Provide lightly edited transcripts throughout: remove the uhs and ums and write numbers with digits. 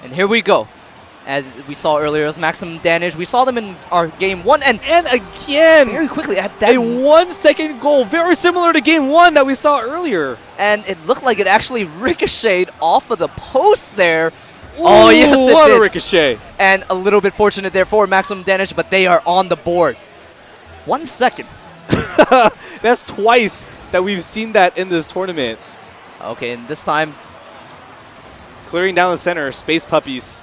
And here we go. As we saw earlier, as Maximum Danage, we saw them in our game 1, and again, very quickly at that a 1 second goal, very similar to game 1 that we saw earlier. And it looked like it actually ricocheted off of the post there. Ooh, oh yes, it what did. a ricochet! And a little bit fortunate there for Maximum Danage, but they are on the board. 1 second. That's twice that we've seen that in this tournament. Okay, and this time, clearing down the center, Space Puppies.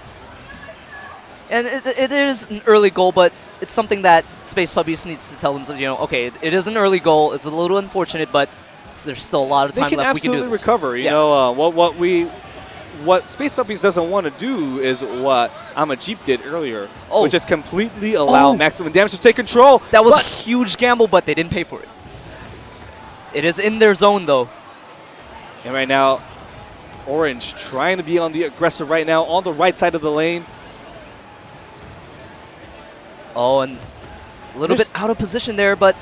and it is an early goal, but it's something that Space Puppies needs to tell themselves, you know, okay, it is an early goal. It's a little unfortunate, but there's still a lot of time left. We can do this. Recover. You know, what Space Puppies doesn't want to do is what I'm a Jeep did earlier, which is completely allow Maximum Damage to take control. That was a huge gamble, but they didn't pay for it. It is in their zone, though. And right now, Orange trying to be on the aggressive right now on the right side of the lane. Oh, and a little bit out of position there, but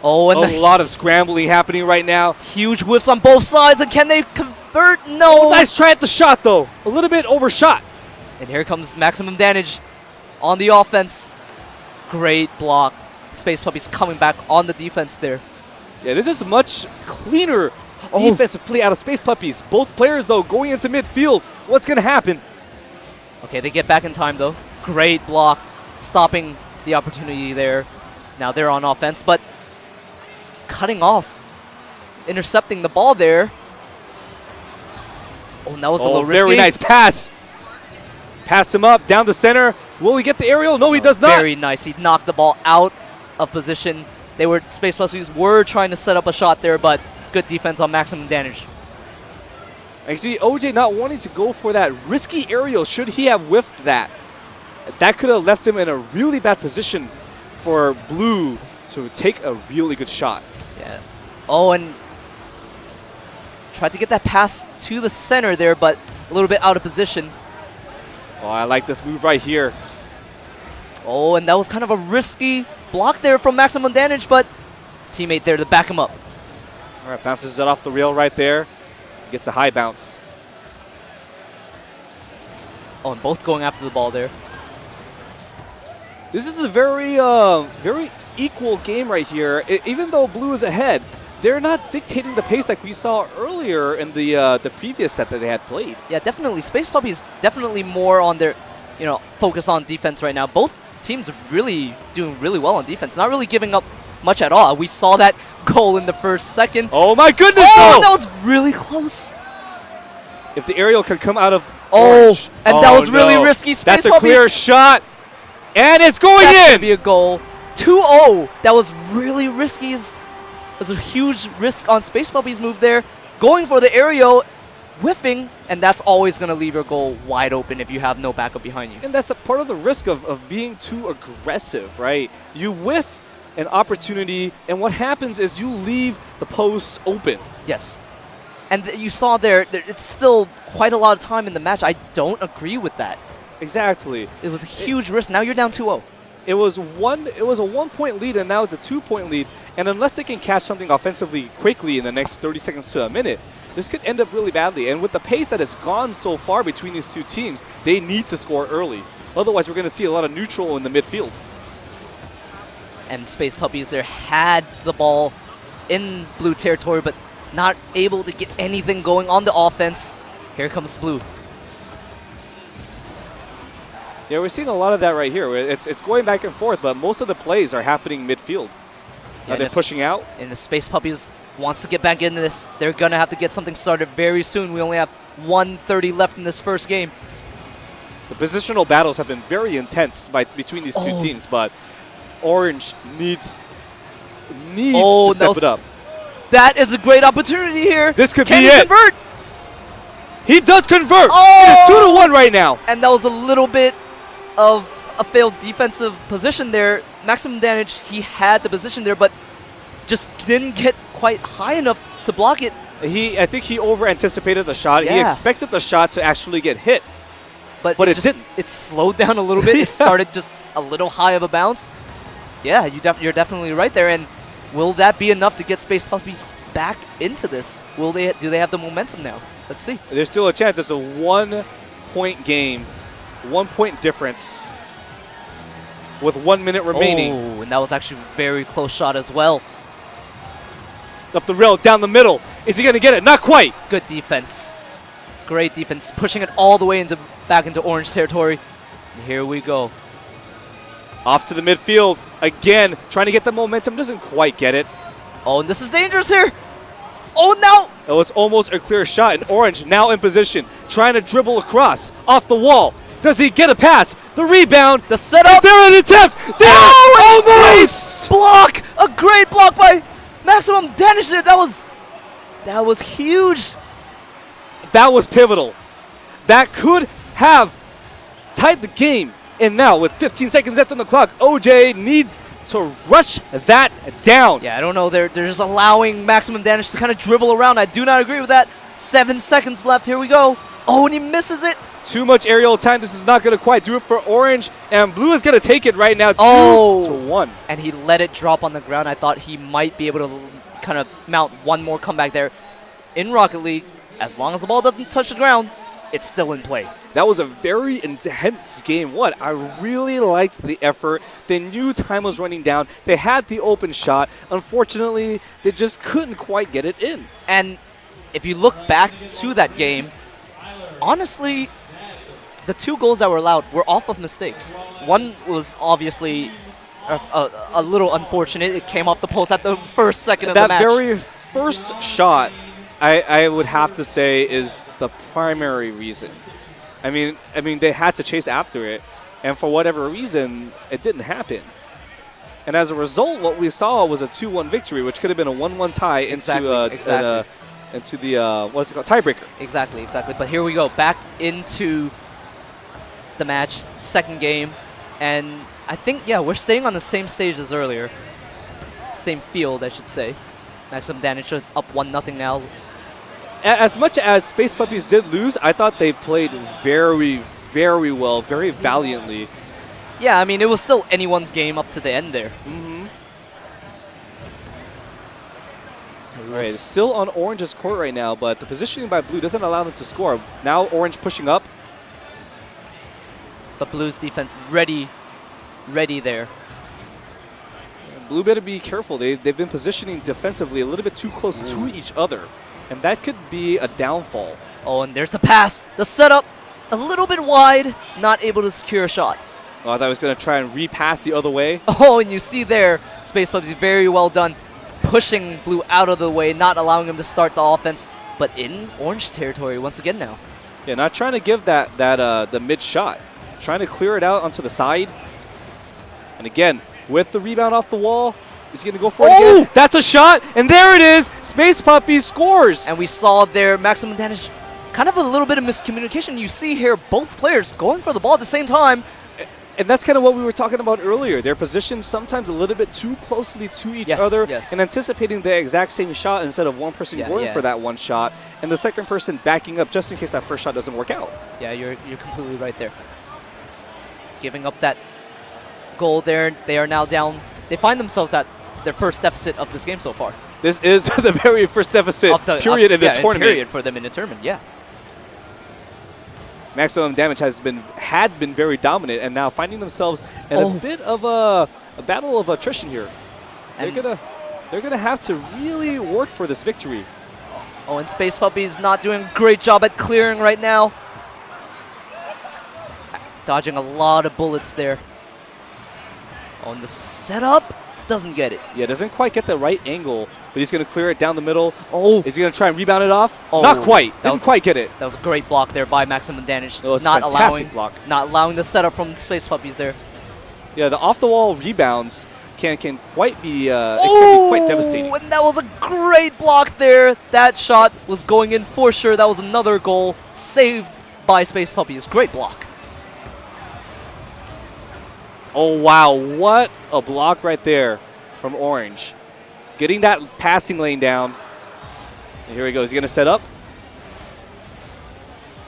and a lot of scrambling happening right now. Huge whiffs on both sides, and can they convert? No. Nice try at the shot, though. A little bit overshot. And here comes Maximum Danage on the offense. Great block. Space Puppies coming back on the defense there. Yeah, this is much cleaner defensive play out of Space Puppies. Both players, though, going into midfield. What's going to happen? Okay, they get back in time, though. Great block, stopping the opportunity there. Now they're on offense, but cutting off, intercepting the ball there. Oh, and that was a little risky. Very nice pass. Passed him up, down the center. Will he get the aerial? No, he does not. Very nice. He knocked the ball out of position. Space Puppies were trying to set up a shot there, but good defense on Maximum Danage. I see OJ not wanting to go for that risky aerial should he have whiffed that. That could have left him in a really bad position for Blue to take a really good shot. Yeah. Oh, and tried to get that pass to the center there, but a little bit out of position. Oh, I like this move right here. Oh, and that was kind of a risky block there from Maximum Danage, but teammate there to back him up. All right, bounces it off the rail right there. Gets a high bounce. Oh, and both going after the ball there. This is a very, very equal game right here. Even though Blue is ahead, they're not dictating the pace like we saw earlier in the previous set that they had played. Yeah, definitely. Space Puppies definitely more on their, focus on defense right now. Both teams are really doing really well on defense, not really giving up much at all. We saw that goal in the first second. Oh my goodness! Oh, that was really close. If the aerial could come out of Orange. And that was really risky. Space That's a Puppies. Clear shot, and it's going That's in. Gonna be a goal. 2-0. That was really risky. It was a huge risk on Space Puppies' move there, going for the aerial, whiffing, and that's always going to leave your goal wide open if you have no backup behind you. And that's a part of the risk of being too aggressive, right? You whiff an opportunity, and what happens is you leave the post open. Yes. And you saw there, it's still quite a lot of time in the match. I don't agree with that. Exactly. It was a huge risk. Now you're down 2-0. It was a 1-point lead, and now it's a 2-point lead. And unless they can catch something offensively quickly in the next 30 seconds to a minute, this could end up really badly. And with the pace that has gone so far between these two teams, they need to score early. Otherwise, we're going to see a lot of neutral in the midfield. And Space Puppies there had the ball in Blue territory, but not able to get anything going on the offense. Here comes Blue. Yeah, we're seeing a lot of that right here. It's going back and forth, but most of the plays are happening midfield. Yeah, they're pushing out. And the Space Puppies wants to get back into this. They're going to have to get something started very soon. We only have 1:30 left in this first game. The positional battles have been very intense between these two teams, but Orange needs to step it up. That is a great opportunity here. This could Can be he it. Convert? He does convert. Oh! It's 2-1 right now. And that was a little bit of a failed defensive position there. Maximum Danage, he had the position there, but just didn't get quite high enough to block it. I think he over-anticipated the shot. Yeah. He expected the shot to actually get hit. But it didn't. It slowed down a little bit. It started just a little high of a bounce. Yeah, you're definitely right there. And will that be enough to get Space Puppies back into this? Do they have the momentum now? Let's see. There's still a chance. It's a 1-point game 1 point difference with 1 minute remaining. Oh, and that was actually a very close shot as well. Up the rail, down the middle. Is he going to get it? Not quite. Good defense. Great defense, pushing it all the way back into orange territory. And here we go. Off to the midfield. Again, trying to get the momentum. Doesn't quite get it. Oh, and this is dangerous here. Oh, no. It was almost a clear shot. And Orange now in position. Trying to dribble across. Off the wall. Does he get a pass? The rebound. The setup. Is there an attempt? There! Almost! Block. A great block by Maximum Danage there. That was huge. That was pivotal. That could have tied the game. And now, with 15 seconds left on the clock, OJ needs to rush that down. Yeah, I don't know. They're just allowing Maximum Danage to kind of dribble around. I do not agree with that. 7 seconds left. Here we go. Oh, and he misses it. Too much aerial time. This is not going to quite do it for Orange. And Blue is going to take it right now 2-1. And he let it drop on the ground. I thought he might be able to kind of mount one more comeback there. In Rocket League, as long as the ball doesn't touch the ground, it's still in play. That was a very intense game. I really liked the effort. They knew time was running down. They had the open shot. Unfortunately, they just couldn't quite get it in. And if you look back to that game, honestly, the 2 goals that were allowed were off of mistakes. One was obviously a little unfortunate. It came off the post at the first second of the match. That very first shot, I would have to say, is the primary reason. I mean, they had to chase after it, and for whatever reason, it didn't happen. And as a result, what we saw was a 2-1 victory, which could have been a 1-1 tie into the what's it called, tiebreaker. Exactly. But here we go, back into the match, second game, and I think we're staying on the same stage as earlier, same field, I should say. Maximum Danage up 1-0 now. As much as Space Puppies did lose, I thought they played very, very well, very valiantly. Yeah, I mean, it was still anyone's game up to the end there. All right, still on Orange's court right now, but the positioning by Blue doesn't allow them to score. Now Orange pushing up. But Blue's defense ready there. Blue better be careful. They've been positioning defensively a little bit too close to each other, and that could be a downfall. Oh, and there's the pass. The setup, a little bit wide, not able to secure a shot. Oh, I thought I was going to try and repass the other way. Oh, and you see there, Space Puppies, very well done, pushing Blue out of the way, not allowing him to start the offense, but in Orange territory once again now. Yeah, not trying to give the mid shot, trying to clear it out onto the side. And again, with the rebound off the wall, he's going to go for it again. That's a shot, and there it is. Space Puppies scores. And we saw there Maximum Danage, kind of a little bit of miscommunication. You see here both players going for the ball at the same time. And that's kind of what we were talking about earlier. They're positioned sometimes a little bit too closely to each other and anticipating the exact same shot instead of one person going for that one shot and the second person backing up just in case that first shot doesn't work out. Yeah, you're completely right there. Giving up that goal there. They are now down. They find themselves at their first deficit of this game so far. This is the very first deficit period in this tournament. Period for them in the tournament, yeah. Maximum Danage had been very dominant, and now finding themselves in a bit of a battle of attrition here. They're gonna have to really work for this victory. Oh, and Space Puppies not doing a great job at clearing right now. Dodging a lot of bullets there. Oh, and the setup doesn't get it. Yeah, doesn't quite get the right angle, but he's going to clear it down the middle. Oh. Is he going to try and rebound it off? Oh. Not quite. Didn't quite get it. That was a great block there by Maximum Danage. That was a fantastic block. Not allowing the setup from Space Puppies there. Yeah, the off-the-wall rebounds can quite be, it can be quite devastating. And that was a great block there. That shot was going in for sure. That was another goal saved by Space Puppies. Great block. Oh, wow. What a block right there from Orange. Getting that passing lane down. And here he goes. He's going to set up.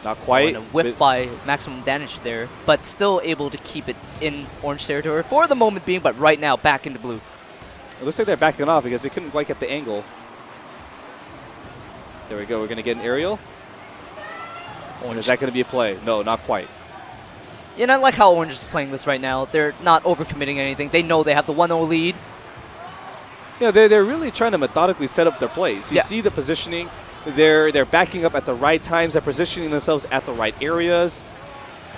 Not quite. Oh, and a whiff by Maximum Danage there, but still able to keep it in Orange territory for the moment being, but right now back into Blue. It looks like they're backing off because they couldn't quite get the angle. There we go. We're going to get an aerial. Is that going to be a play? No, not quite. And I like how Orange is playing this right now. They're not overcommitting anything. They know they have the 1-0 lead. Yeah, they're really trying to methodically set up their plays. You Yeah. see the positioning. They're backing up at the right times. They're positioning themselves at the right areas.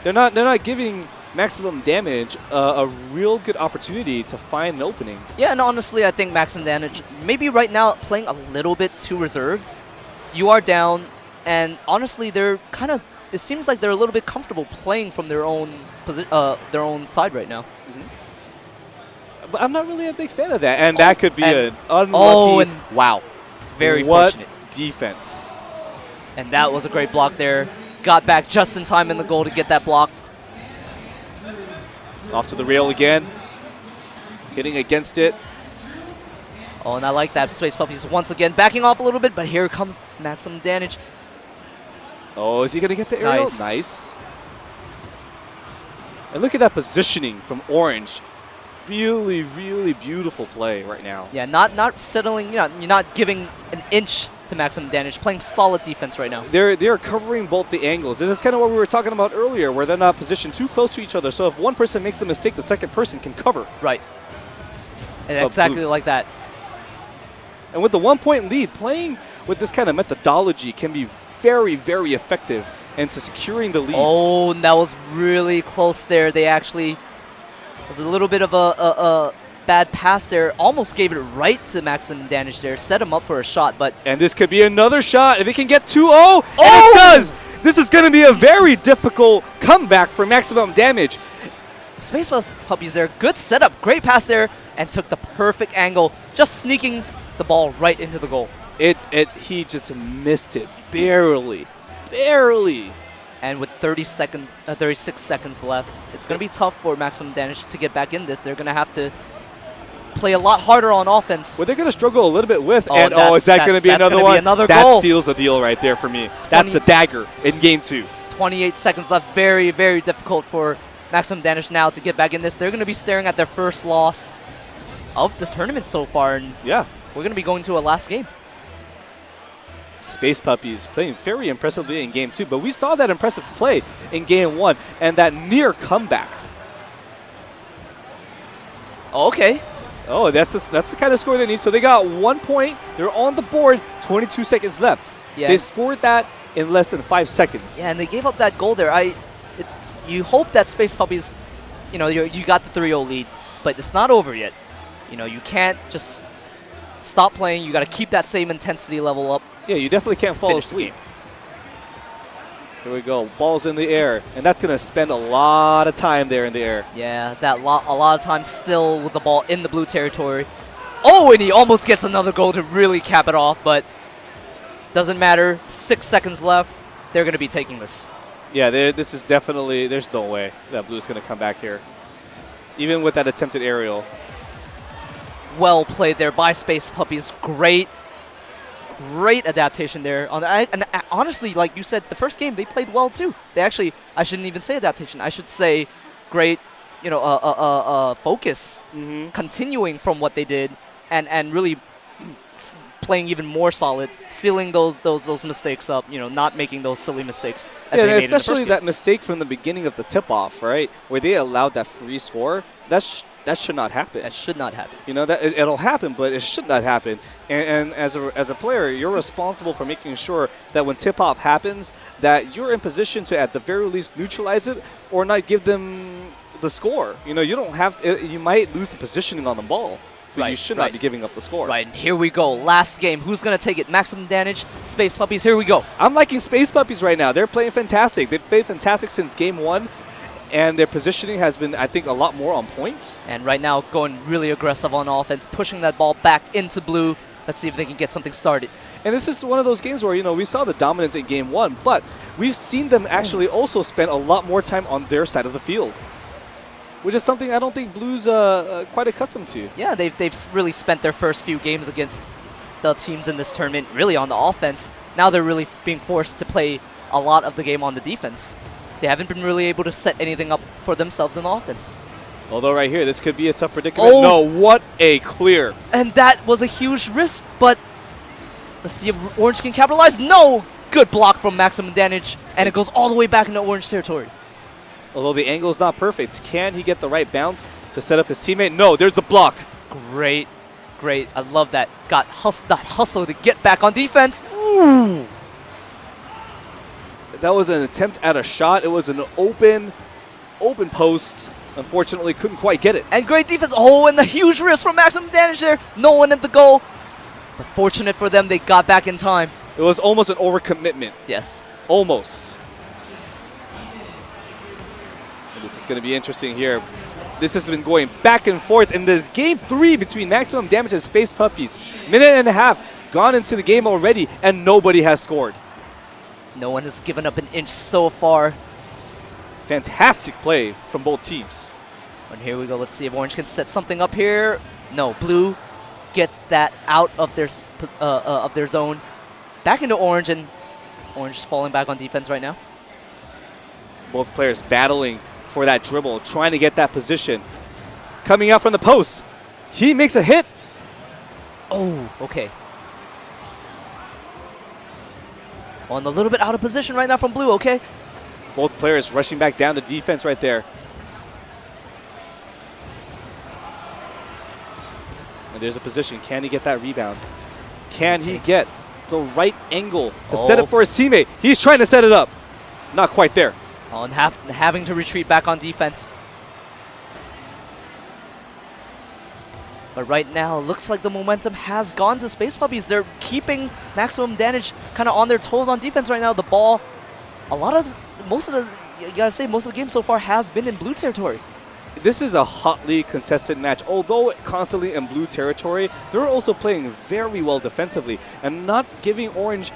They're not giving Maximum Damage a real good opportunity to find an opening. Yeah, and honestly, I think Maximum Danage maybe right now playing a little bit too reserved. You are down, and honestly, they're kind of. It seems like they're a little bit comfortable playing from their own side right now. But I'm not really a big fan of that, and that could be an unlucky. Wow, very what fortunate defense! And that was a great block there. Got back just in time in the goal to get that block. Off to the rail again, hitting against it. Oh, and I like that. Space Puppies once again backing off a little bit, but here comes Maximum Danage. Oh, is he going to get the aerial? Nice. And look at that positioning from Orange. Really, really beautiful play right now. Yeah, not settling. You're not giving an inch to Maximum Danage. Playing solid defense right now. They're covering both the angles. This is kind of what we were talking about earlier, where they're not positioned too close to each other. So if one person makes the mistake, the second person can cover. Right. And exactly like that. And with the 1-point lead, playing with this kind of methodology can be very, very effective into securing the lead. Oh, and that was really close there. They actually was a little bit of a bad pass there. Almost gave it right to Maximum Danage there. Set him up for a shot, but... And this could be another shot if it can get 2-0. And it does! This is going to be a very difficult comeback for Maximum Damage. Space Puppies there. Good setup. Great pass there. And took the perfect angle. Just sneaking the ball right into the goal. He just missed it. Barely. Barely. And with 36 seconds left, it's going to be tough for Maximum Danage to get back in this. They're going to have to play a lot harder on offense. What they're going to struggle a little bit with, is that going to be another one? That goal. Seals the deal right there for me. That's the dagger in Game 2. 28 seconds left. Very, very difficult for Maximum Danage now to get back in this. They're going to be staring at their first loss of this tournament so far. And yeah, we're going to be going to a last game. Space Puppies playing very impressively in Game 2, but we saw that impressive play in Game 1 and that near comeback. Okay. Oh, that's the kind of score they need. So they got 1 point. They're on the board. 22 seconds left. Yeah. They scored that in less than 5 seconds. Yeah, and they gave up that goal there. You hope that Space Puppies, you got the 3-0 lead, but it's not over yet. You can't just stop playing. You got to keep that same intensity level up. Yeah, you definitely can't fall asleep. Here we go. Ball's in the air, and that's going to spend a lot of time there in the air. Yeah, a lot of time still with the ball in the blue territory. Oh, and he almost gets another goal to really cap it off, but doesn't matter. 6 seconds left. They're going to be taking this. Yeah, this is definitely, there's no way that Blue's going to come back here. Even with that attempted aerial. Well played there by Space Puppies. Great adaptation there. And honestly, like you said, the first game, they played well too. They actually, I shouldn't even say adaptation. I should say great, focus. Continuing from what they did and really playing even more solid, sealing those mistakes up, not making those silly mistakes. Yeah, especially that mistake from the beginning of the tip-off, right, where they allowed that free score. That should not happen. That should not happen. That it'll happen, but it should not happen. And as a player, you're responsible for making sure that when tip-off happens, that you're in position to at the very least neutralize it or not give them the score. You don't have to, you might lose the positioning on the ball. But you should not be giving up the score. Right, and here we go. Last game. Who's going to take it? Maximum Danage, Space Puppies. Here we go. I'm liking Space Puppies right now. They're playing fantastic. They've played fantastic since Game 1, and their positioning has been, I think, a lot more on point. And right now, going really aggressive on offense, pushing that ball back into blue. Let's see if they can get something started. And this is one of those games where, we saw the dominance in Game 1, but we've seen them actually also spend a lot more time on their side of the field, which is something I don't think Blue's quite accustomed to. Yeah, they've really spent their first few games against the teams in this tournament really on the offense. Now they're really being forced to play a lot of the game on the defense. They haven't been really able to set anything up for themselves in the offense. Although right here, this could be a tough predicament. Oh. No, what a clear. And that was a huge risk, but let's see if Orange can capitalize. No! Good block from Maximum Danage, and it goes all the way back into Orange territory. Although the angle is not perfect, can he get the right bounce to set up his teammate? No, there's the block. Great. I love that. Got that hustle to get back on defense. Ooh. That was an attempt at a shot. It was an open post. Unfortunately, couldn't quite get it. And great defense. Oh, and the huge risk from Maximum Danage there. No one at the goal. But fortunate for them, they got back in time. It was almost an overcommitment. Yes. Almost. And this is going to be interesting here. This has been going back and forth in this game 3 between Maximum Damage and Space Puppies. Minute and a half gone into the game already, and nobody has scored. No one has given up an inch so far. Fantastic play from both teams. And here we go. Let's see if Orange can set something up here. No, Blue gets that out of their zone. Back into Orange, and Orange is falling back on defense right now. Both players battling for that dribble, trying to get that position. Coming out from the post. He makes a hit. Oh, okay. On a little bit out of position right now from Blue, okay. Both players rushing back down to defense right there. And there's a position. Can he get that rebound? Can he get the right angle to set it for his teammate? He's trying to set it up. Not quite there. Oh, and having to retreat back on defense. But right now, it looks like the momentum has gone to Space Puppies. They're keeping Maximum Danage kind of on their toes on defense right now. The ball, most of the game so far has been in Blue territory. This is a hotly contested match. Although constantly in Blue territory, they're also playing very well defensively and not giving Orange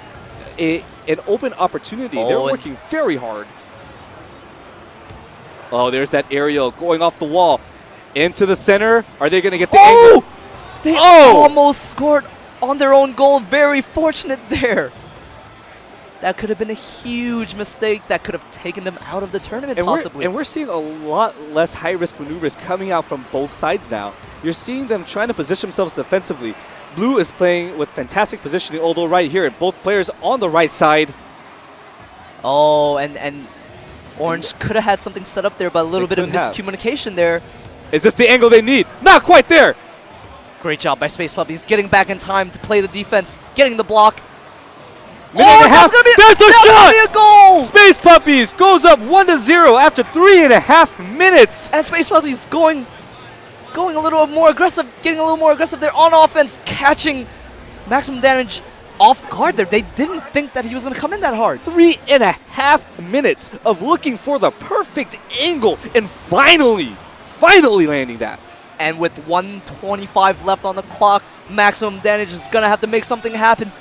an open opportunity. They're working very hard. Oh, there's that aerial going off the wall. Into the center. Are they going to get the angle? They almost scored on their own goal. Very fortunate there. That could have been a huge mistake. That could have taken them out of the tournament, possibly. We're seeing a lot less high-risk maneuvers coming out from both sides now. You're seeing them trying to position themselves defensively. Blue is playing with fantastic positioning, although right here, both players on the right side. Oh, and Orange could have had something set up there, but a little bit of miscommunication there. Is this the angle they need? Not quite there. Great job by Space Puppies, getting back in time to play the defense, getting the block. That's the shot! Be a goal! Space Puppies goes up 1-0 after 3.5 minutes. And Space Puppies going a little more aggressive, getting a little more aggressive there on offense, catching Maximum Danage off guard there. They didn't think that he was going to come in that hard. 3.5 minutes of looking for the perfect angle and finally landing that. And with 1:25 left on the clock, Maximum Danage is going to have to make something happen.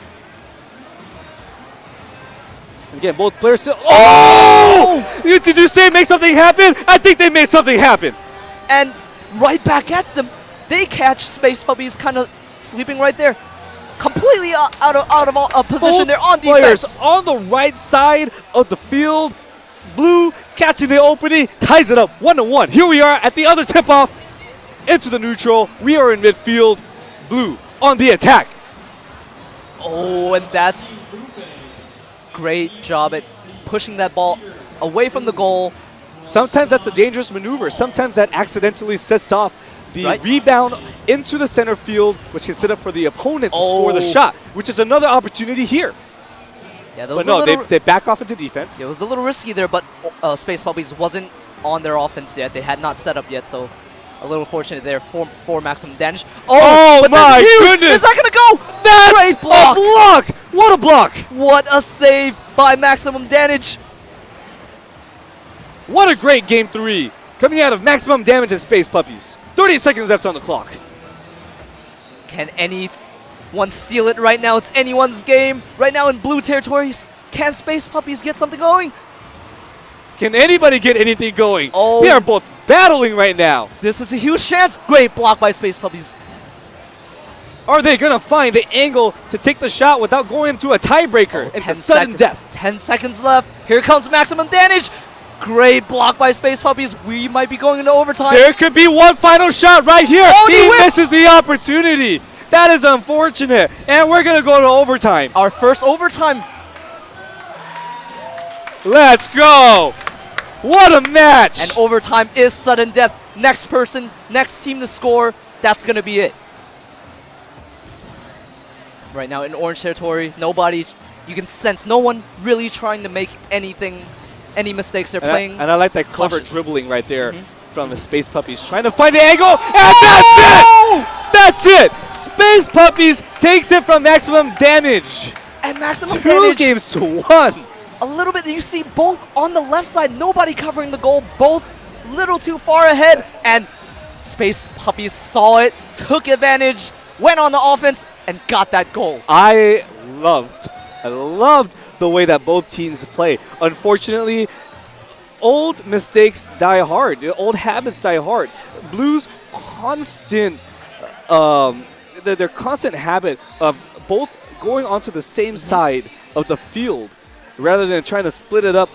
Again, both players still. Oh! Did you say make something happen? I think they made something happen. And right back at them, they catch Space Puppies kind of sleeping right there. Completely out of position there on defense. Players on the right side of the field. Blue catching the opening, ties it up 1-1. Here we are at the other tip-off. Into the neutral. We are in midfield. Blue on the attack. Oh, and that's great job at pushing that ball away from the goal. Sometimes that's a dangerous maneuver. Sometimes that accidentally sets off the rebound into the center field, which can set up for the opponent to score the shot, which is another opportunity here. Yeah, but no, they back off into defense. It was a little risky there, but Space Puppies wasn't on their offense yet. They had not set up yet, so a little fortunate there for Maximum Danage. Oh my goodness! Is that going to go? That's great block! A block! What a block! What a save by Maximum Danage. What a great game 3 coming out of Maximum Damage and Space Puppies. 30 seconds left on the clock. Can anyone steal it right now? It's anyone's game. Right now in Blue territories, can Space Puppies get something going? Can anybody get anything going? Oh. They are both battling right now. This is a huge chance. Great block by Space Puppies. Are they going to find the angle to take the shot without going into a tiebreaker? It's a sudden death. 10 seconds left. Here comes Maximum Danage. Great block by Space Puppies. We might be going into overtime. There could be one final shot right here. Oh, he misses the opportunity. That is unfortunate. And we're going to go to overtime. Our first overtime. Let's go. What a match! And overtime is sudden death. Next person, next team to score, that's going to be it. Right now in orange territory, nobody, you can sense no one really trying to make anything, any mistakes. They're playing. And I like that clever cautious. dribbling right there from the Space Puppies, trying to find the angle, and that's it! That's it! Space Puppies takes it from Maximum Danage. And Maximum 2 Danage, games to 1. a little bit, you see both on the left side, nobody covering the goal, both little too far ahead, and Space Puppies saw it, took advantage, went on the offense, and got that goal. I loved the way that both teams play. Unfortunately, old mistakes die hard. Old habits die hard. Blues' constant, their constant habit of both going onto the same side of the field rather than trying to split it up